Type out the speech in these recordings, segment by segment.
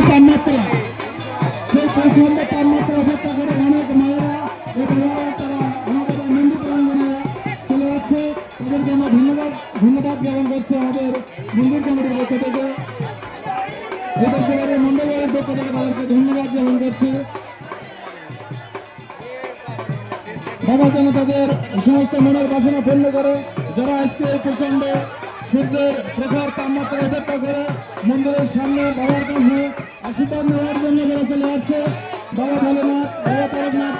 তাপমাত্রা, সেই প্রচন্ড তাপমাত্রা অপেক্ষা করে অনেক মায়েরা এই বাজারে তারা আমাদের মন্দির প্রাঙ্গণে চলে আসছে। তাদেরকে আমরা ধন্যবাদ জ্ঞাপন করছি আমাদের মন্দির কমিটির পক্ষ থেকে, এই মন্ডলের পক্ষ থেকে তাদেরকে ধন্যবাদ জ্ঞাপন করছি। বাবা যেন তাদের সমস্ত মনের বাসনা পূর্ণ করে, যারা আজকে প্রচন্ড সূর্যের প্রখর তাপমাত্রা অপেক্ষা করে মন্দিরের সামনে বাবার কাছে আশীর্বাদ নেওয়ার জন্য যারা চলে আসছে। বাবা ভোলেনাথ, বাবা তারকনাথ,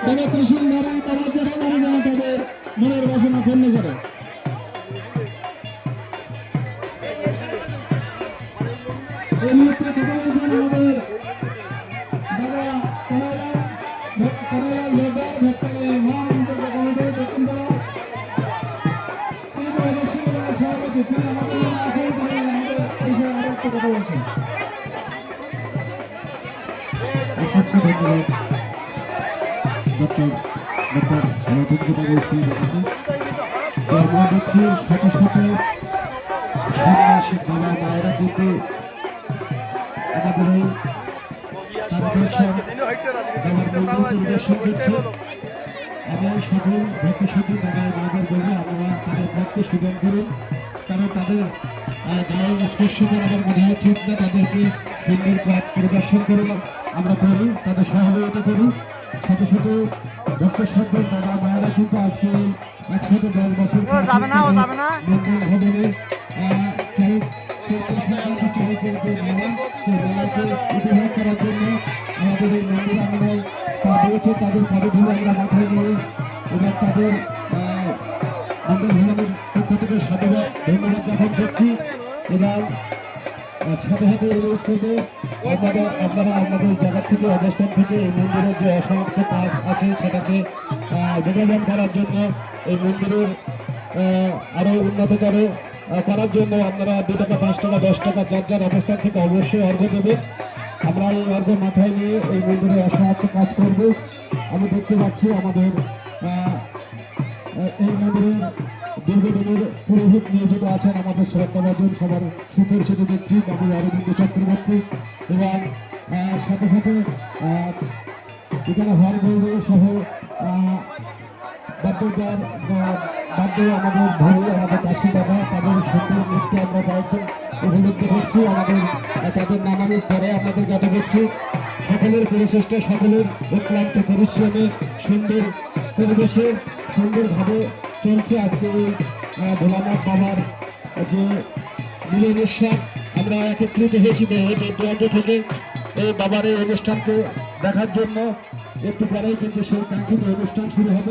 বাবা ত্রিশূলধারী, বাবা জটাধারী যেন তাদের মনের বাসনা পূর্ণ করে। এই মুহূর্তে কথা বলছেন আমাদের বাবা করলাল লেবার ভক্তালয় মহামন্ত্রী কমিটি দক্ষিণপাড়া, তিনি অবশ্যই সভাপতি, তিনি আমাদের আছেন, তিনি আমাদের বিষয়ে আরো একটু কথা বলছেন। অসংখ্য ধন্যবাদ আমরা দেখছি শত শত সন্ন্যাসী বাবা মায়েরা কিন্তু আমাদের এই দর্শন দিচ্ছে। আমি সকল ভক্তি সাথী দাদা মাদের বলবো আপনারা তাদের ভক্তি সুগম করুন, কারণ তাদের গায়ে স্পর্শ করা আমার মনে হয় ঠিক না। তাদেরকে সুন্দর পথ পরিদর্শন করে আমরা করি, তাদের সহযোগিতা করি। শত শত ভক্ত সাধ্য দাদা মায়েরা কিন্তু আজকে 110 বছর মন্দির ভবনে উপভোগ করার জন্য আমাদের এই মন্দির আমরা পা দিয়েছে। তাদের পদধূলি আমরা মাথায় নিয়ে এবং তাদের মন্দির ভবনের পক্ষ থেকে ধন্যবাদ জ্ঞাপন করছি। এবং সাথে সাথে অনুরোধ করবো আপনারা আপনাদের জায়গা থেকে অবস্থান থেকে এই মন্দিরের যে অসমাপ্ত কাজ আছে সেটাকে যোগদান করার জন্য, এই মন্দিরের আরও উন্নততর করার জন্য আপনারা 2 টাকা 5 টাকা 10 টাকা যার যার অবস্থান থেকে অবশ্যই অর্ঘ্য দেবেন। আমরা এই অর্ঘ্য মাথায় নিয়ে এই মন্দিরে অসমাপ্ত কাজ করব। আমি দেখতে পাচ্ছি আমাদের এই মন্দিরের দীর্ঘদিনের পুরোহিত নিয়োজিত আছেন আমাদের শ্রদ্ধাভাজন সবার সুপরিচিত ব্যক্তি বাবু অরবিন্দ চক্রবর্তী, এবং সাথে সাথে এখানে হর বৈভব সহ বাদ্য আমাদের ভাই আমাদের কাশি বাবা, তাদের সুন্দর নৃত্য আমরা কয়েকদিন উপলব্ধি করছি। তাদের নানান পরে আপনাদের গাতে করছি। সকলের প্রচেষ্টা, সকলের অক্লান্ত পরিশ্রমে সুন্দর পরিবেশে সুন্দরভাবে চলছে আজকে এই ভোলানাথ বাবার যে মিলনের। আমরা একত্রিত হয়েছি দূরান্ত থেকে এই বাবার এই অনুষ্ঠানকে দেখার জন্য। একটু পরেই কিন্তু সেই কাঙ্ক্ষিত অনুষ্ঠান শুরু হবে।